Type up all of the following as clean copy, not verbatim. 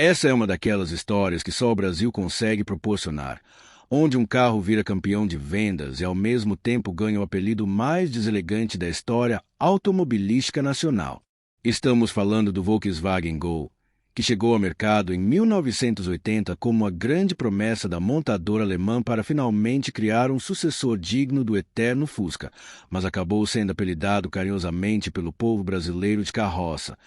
Essa é uma daquelas histórias que só o Brasil consegue proporcionar, onde um carro vira campeão de vendas e ao mesmo tempo ganha o apelido mais deselegante da história automobilística nacional. Estamos falando do Volkswagen Gol, que chegou ao mercado em 1980 como a grande promessa da montadora alemã para finalmente criar um sucessor digno do eterno Fusca, mas acabou sendo apelidado carinhosamente pelo povo brasileiro de carroça,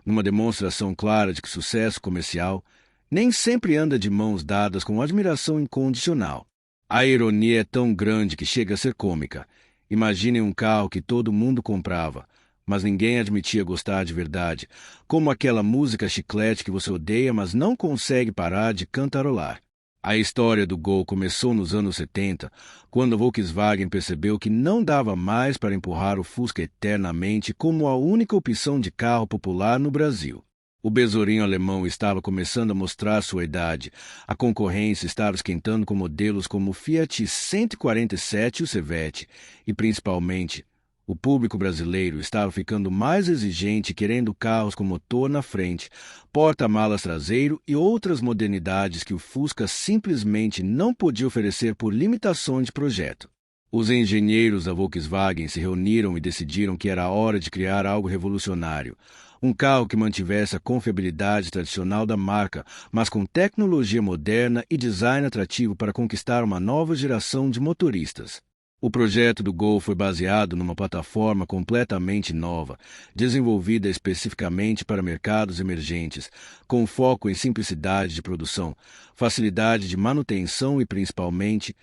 numa demonstração clara de que sucesso comercial nem sempre anda de mãos dadas com admiração incondicional. A ironia é tão grande que chega a ser cômica. Imaginem um carro que todo mundo comprava, mas ninguém admitia gostar de verdade, como aquela música chiclete que você odeia, mas não consegue parar de cantarolar. A história do Gol começou nos anos 70, quando a Volkswagen percebeu que não dava mais para empurrar o Fusca eternamente como a única opção de carro popular no Brasil. O besourinho alemão estava começando a mostrar sua idade. A concorrência estava esquentando com modelos como o Fiat 147 e o Chevette, e principalmente, o público brasileiro estava ficando mais exigente, querendo carros com motor na frente, porta-malas traseiro e outras modernidades que o Fusca simplesmente não podia oferecer por limitações de projeto. Os engenheiros da Volkswagen se reuniram e decidiram que era hora de criar algo revolucionário. Um carro que mantivesse a confiabilidade tradicional da marca, mas com tecnologia moderna e design atrativo para conquistar uma nova geração de motoristas. O projeto do Gol foi baseado numa plataforma completamente nova, desenvolvida especificamente para mercados emergentes, com foco em simplicidade de produção, facilidade de manutenção e, principalmente,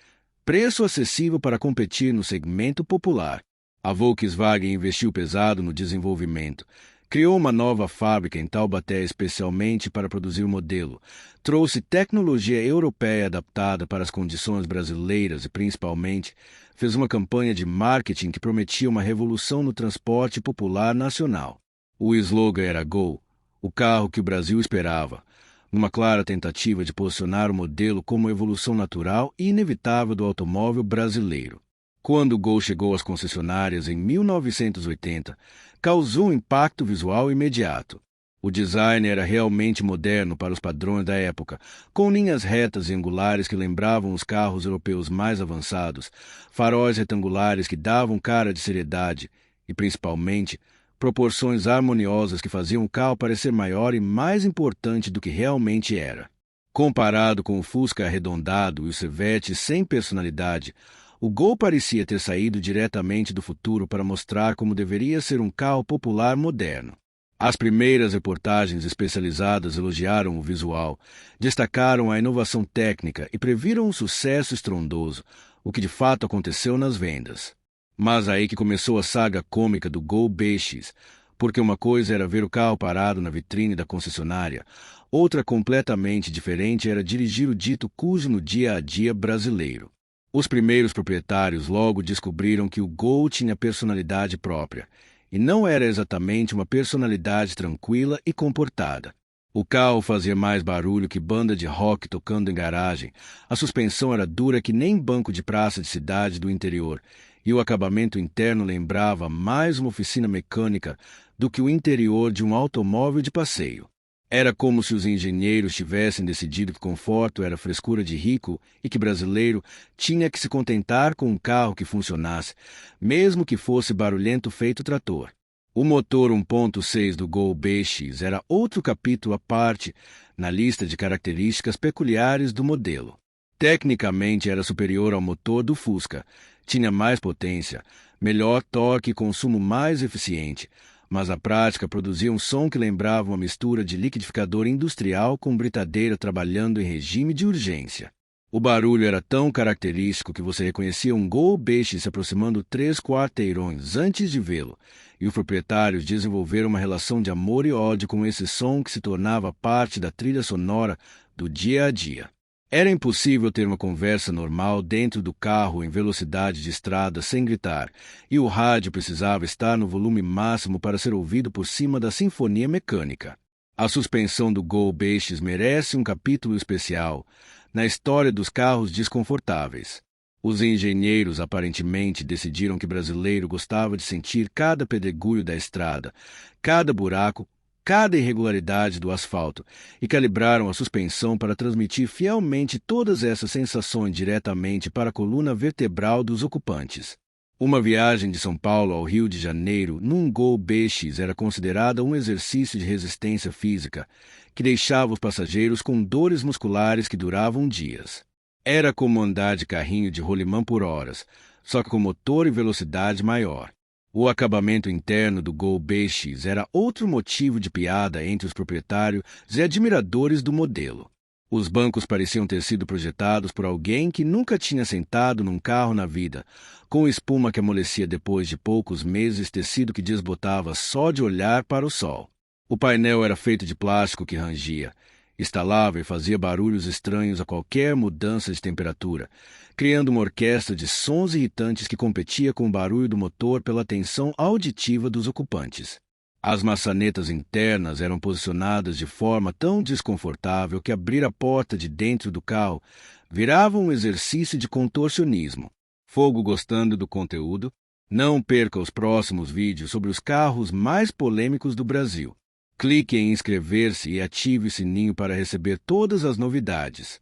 preço acessível para competir no segmento popular. A Volkswagen investiu pesado no desenvolvimento. Criou uma nova fábrica em Taubaté especialmente para produzir o modelo. Trouxe tecnologia europeia adaptada para as condições brasileiras e, principalmente, fez uma campanha de marketing que prometia uma revolução no transporte popular nacional. O slogan era Gol, o carro que o Brasil esperava, numa clara tentativa de posicionar o modelo como evolução natural e inevitável do automóvel brasileiro. Quando o Gol chegou às concessionárias em 1980, causou um impacto visual imediato. O design era realmente moderno para os padrões da época, com linhas retas e angulares que lembravam os carros europeus mais avançados, faróis retangulares que davam cara de seriedade e, principalmente, proporções harmoniosas que faziam o carro parecer maior e mais importante do que realmente era. Comparado com o Fusca arredondado e o Chevette sem personalidade, o Gol parecia ter saído diretamente do futuro para mostrar como deveria ser um carro popular moderno. As primeiras reportagens especializadas elogiaram o visual, destacaram a inovação técnica e previram um sucesso estrondoso, o que de fato aconteceu nas vendas. Mas aí que começou a saga cômica do Gol BX, porque uma coisa era ver o carro parado na vitrine da concessionária, outra completamente diferente era dirigir o dito cujo no dia a dia brasileiro. Os primeiros proprietários logo descobriram que o Gol tinha personalidade própria, e não era exatamente uma personalidade tranquila e comportada. O carro fazia mais barulho que banda de rock tocando em garagem, a suspensão era dura que nem banco de praça de cidade do interior, e o acabamento interno lembrava mais uma oficina mecânica do que o interior de um automóvel de passeio. Era como se os engenheiros tivessem decidido que conforto era frescura de rico e que brasileiro tinha que se contentar com um carro que funcionasse, mesmo que fosse barulhento feito trator. O motor 1.6 do Gol BX era outro capítulo à parte na lista de características peculiares do modelo. Tecnicamente era superior ao motor do Fusca, tinha mais potência, melhor torque e consumo mais eficiente, mas na prática produzia um som que lembrava uma mistura de liquidificador industrial com britadeira trabalhando em regime de urgência. O barulho era tão característico que você reconhecia um Gol BX se aproximando 3 quarteirões antes de vê-lo, e os proprietários desenvolveram uma relação de amor e ódio com esse som que se tornava parte da trilha sonora do dia a dia. Era impossível ter uma conversa normal dentro do carro em velocidade de estrada sem gritar, e o rádio precisava estar no volume máximo para ser ouvido por cima da sinfonia mecânica. A suspensão do Gol BX merece um capítulo especial na história dos carros desconfortáveis. Os engenheiros aparentemente decidiram que o brasileiro gostava de sentir cada pedregulho da estrada, cada buraco, cada irregularidade do asfalto e calibraram a suspensão para transmitir fielmente todas essas sensações diretamente para a coluna vertebral dos ocupantes. Uma viagem de São Paulo ao Rio de Janeiro num Gol BX era considerada um exercício de resistência física que deixava os passageiros com dores musculares que duravam dias. Era como andar de carrinho de rolimã por horas, só que com motor e velocidade maior. O acabamento interno do Gol BX era outro motivo de piada entre os proprietários e admiradores do modelo. Os bancos pareciam ter sido projetados por alguém que nunca tinha sentado num carro na vida, com espuma que amolecia depois de poucos meses, tecido que desbotava só de olhar para o sol. O painel era feito de plástico que rangia, estalava e fazia barulhos estranhos a qualquer mudança de temperatura, criando uma orquestra de sons irritantes que competia com o barulho do motor pela tensão auditiva dos ocupantes. As maçanetas internas eram posicionadas de forma tão desconfortável que abrir a porta de dentro do carro virava um exercício de contorcionismo. Fogo gostando do conteúdo? Não perca os próximos vídeos sobre os carros mais polêmicos do Brasil. Clique em inscrever-se e ative o sininho para receber todas as novidades.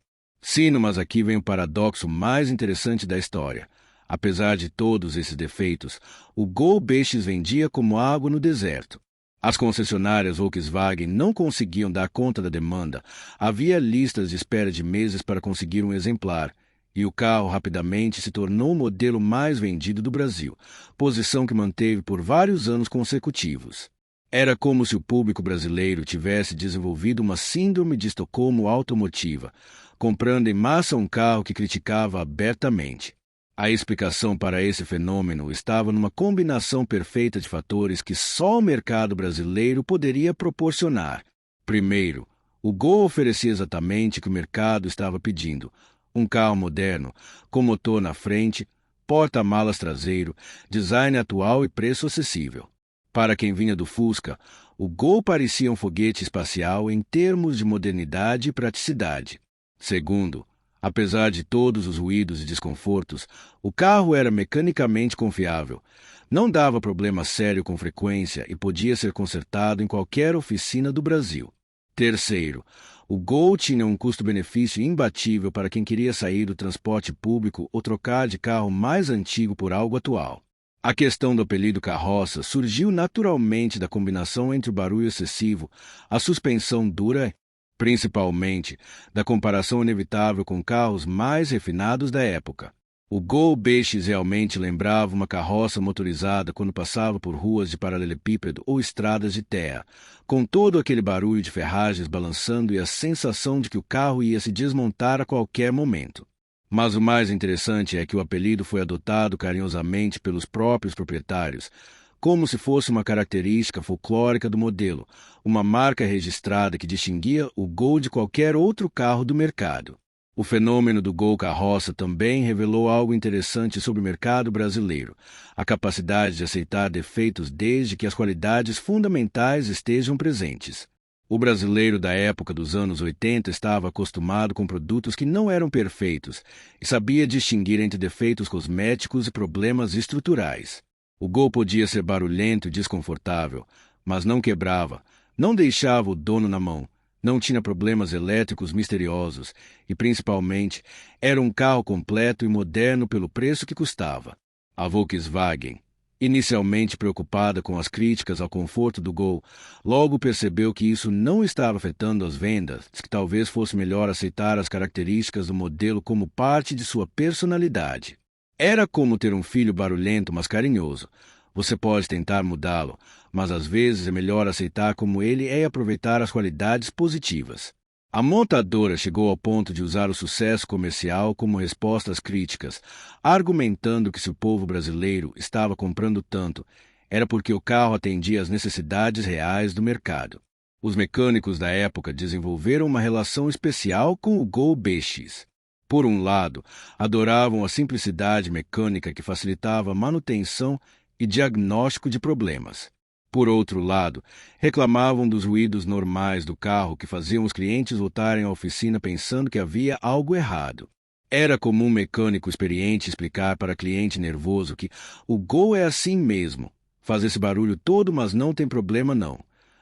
Sino, mas aqui vem o paradoxo mais interessante da história. Apesar de todos esses defeitos, o Gol BX vendia como água no deserto. As concessionárias Volkswagen não conseguiam dar conta da demanda. Havia listas de espera de meses para conseguir um exemplar, e o carro rapidamente se tornou o modelo mais vendido do Brasil, posição que manteve por vários anos consecutivos. Era como se o público brasileiro tivesse desenvolvido uma síndrome de Estocolmo automotiva, comprando em massa um carro que criticava abertamente. A explicação para esse fenômeno estava numa combinação perfeita de fatores que só o mercado brasileiro poderia proporcionar. Primeiro, o Gol oferecia exatamente o que o mercado estava pedindo: um carro moderno, com motor na frente, porta-malas traseiro, design atual e preço acessível. Para quem vinha do Fusca, o Gol parecia um foguete espacial em termos de modernidade e praticidade. Segundo, apesar de todos os ruídos e desconfortos, o carro era mecanicamente confiável. Não dava problema sério com frequência e podia ser consertado em qualquer oficina do Brasil. Terceiro, o Gol tinha um custo-benefício imbatível para quem queria sair do transporte público ou trocar de carro mais antigo por algo atual. A questão do apelido carroça surgiu naturalmente da combinação entre o barulho excessivo, a suspensão dura, principalmente da comparação inevitável com carros mais refinados da época. O Gol BX realmente lembrava uma carroça motorizada quando passava por ruas de paralelepípedo ou estradas de terra, com todo aquele barulho de ferragens balançando e a sensação de que o carro ia se desmontar a qualquer momento. Mas o mais interessante é que o apelido foi adotado carinhosamente pelos próprios proprietários, como se fosse uma característica folclórica do modelo, uma marca registrada que distinguia o Gol de qualquer outro carro do mercado. O fenômeno do Gol carroça também revelou algo interessante sobre o mercado brasileiro: a capacidade de aceitar defeitos desde que as qualidades fundamentais estejam presentes. O brasileiro da época dos anos 80 estava acostumado com produtos que não eram perfeitos e sabia distinguir entre defeitos cosméticos e problemas estruturais. O Gol podia ser barulhento e desconfortável, mas não quebrava, não deixava o dono na mão, não tinha problemas elétricos misteriosos e, principalmente, era um carro completo e moderno pelo preço que custava. A Volkswagen, inicialmente preocupada com as críticas ao conforto do Gol, logo percebeu que isso não estava afetando as vendas, que talvez fosse melhor aceitar as características do modelo como parte de sua personalidade. Era como ter um filho barulhento, mas carinhoso. Você pode tentar mudá-lo, mas às vezes é melhor aceitar como ele é e aproveitar as qualidades positivas. A montadora chegou ao ponto de usar o sucesso comercial como resposta às críticas, argumentando que se o povo brasileiro estava comprando tanto, era porque o carro atendia às necessidades reais do mercado. Os mecânicos da época desenvolveram uma relação especial com o Gol BX. Por um lado, adoravam a simplicidade mecânica que facilitava a manutenção e diagnóstico de problemas. Por outro lado, reclamavam dos ruídos normais do carro que faziam os clientes voltarem à oficina pensando que havia algo errado. Era comum um mecânico experiente explicar para cliente nervoso que o Gol é assim mesmo, faz esse barulho todo, mas não tem problema não.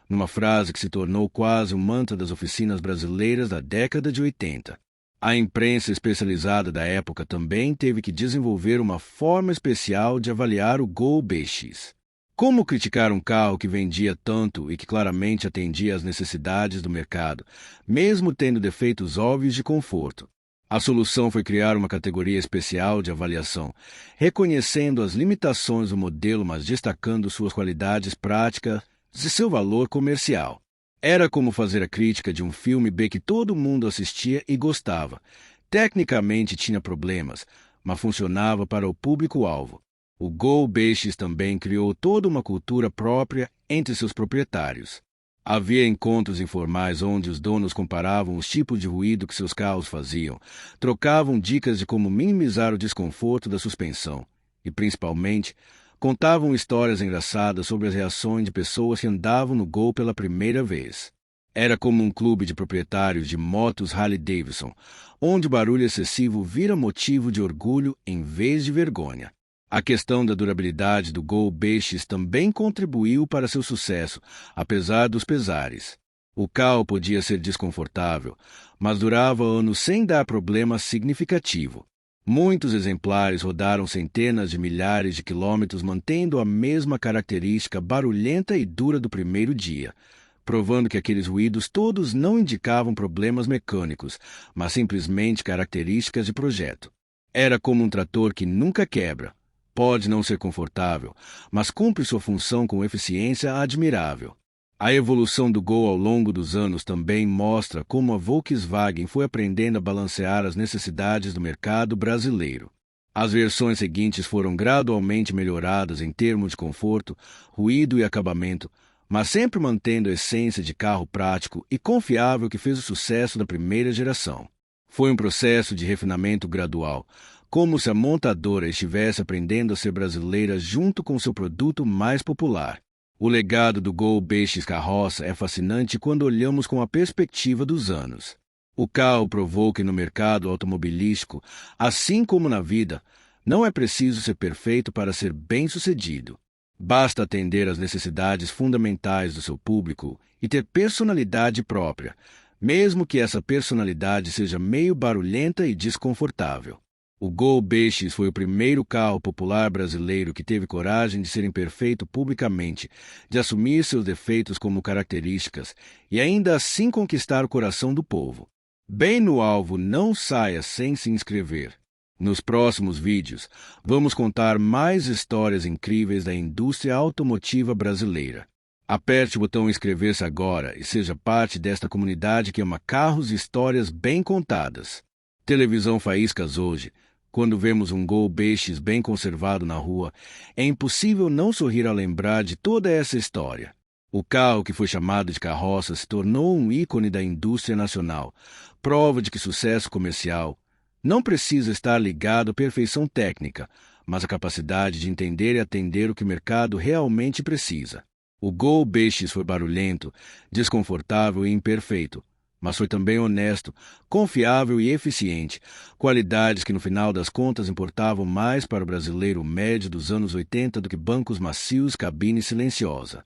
numa frase que se tornou quase um mantra das oficinas brasileiras da década de 80. A imprensa especializada da época também teve que desenvolver uma forma especial de avaliar o Gol BX. Como criticar um carro que vendia tanto e que claramente atendia às necessidades do mercado, mesmo tendo defeitos óbvios de conforto? A solução foi criar uma categoria especial de avaliação, reconhecendo as limitações do modelo, mas destacando suas qualidades práticas e seu valor comercial. Era como fazer a crítica de um filme B que todo mundo assistia e gostava. Tecnicamente tinha problemas, mas funcionava para o público-alvo. O Gol BX também criou toda uma cultura própria entre seus proprietários. Havia encontros informais onde os donos comparavam os tipos de ruído que seus carros faziam, trocavam dicas de como minimizar o desconforto da suspensão e, principalmente, contavam histórias engraçadas sobre as reações de pessoas que andavam no Gol pela primeira vez. Era como um clube de proprietários de motos Harley-Davidson, onde o barulho excessivo vira motivo de orgulho em vez de vergonha. A questão da durabilidade do Gol BX também contribuiu para seu sucesso, apesar dos pesares. O carro podia ser desconfortável, mas durava anos sem dar problema significativo. Muitos exemplares rodaram centenas de milhares de quilômetros mantendo a mesma característica barulhenta e dura do primeiro dia, provando que aqueles ruídos todos não indicavam problemas mecânicos, mas simplesmente características de projeto. Era como um trator que nunca quebra. Pode não ser confortável, mas cumpre sua função com eficiência admirável. A evolução do Gol ao longo dos anos também mostra como a Volkswagen foi aprendendo a balancear as necessidades do mercado brasileiro. As versões seguintes foram gradualmente melhoradas em termos de conforto, ruído e acabamento, mas sempre mantendo a essência de carro prático e confiável que fez o sucesso da primeira geração. Foi um processo de refinamento gradual, como se a montadora estivesse aprendendo a ser brasileira junto com seu produto mais popular. O legado do Gol BX carroça é fascinante quando olhamos com a perspectiva dos anos. O carro provou que no mercado automobilístico, assim como na vida, não é preciso ser perfeito para ser bem-sucedido. Basta atender às necessidades fundamentais do seu público e ter personalidade própria, mesmo que essa personalidade seja meio barulhenta e desconfortável. O Gol BX foi o primeiro carro popular brasileiro que teve coragem de ser imperfeito publicamente, de assumir seus defeitos como características e ainda assim conquistar o coração do povo. Bem no alvo, não saia sem se inscrever. Nos próximos vídeos, vamos contar mais histórias incríveis da indústria automotiva brasileira. Aperte o botão inscrever-se agora e seja parte desta comunidade que ama carros e histórias bem contadas. Televisão Faíscas hoje. Quando vemos um Gol BX bem conservado na rua, é impossível não sorrir ao lembrar de toda essa história. O carro que foi chamado de carroça se tornou um ícone da indústria nacional, prova de que sucesso comercial não precisa estar ligado à perfeição técnica, mas à capacidade de entender e atender o que o mercado realmente precisa. O Gol BX foi barulhento, desconfortável e imperfeito, mas foi também honesto, confiável e eficiente, qualidades que no final das contas importavam mais para o brasileiro médio dos anos 80 do que bancos macios e cabine silenciosa.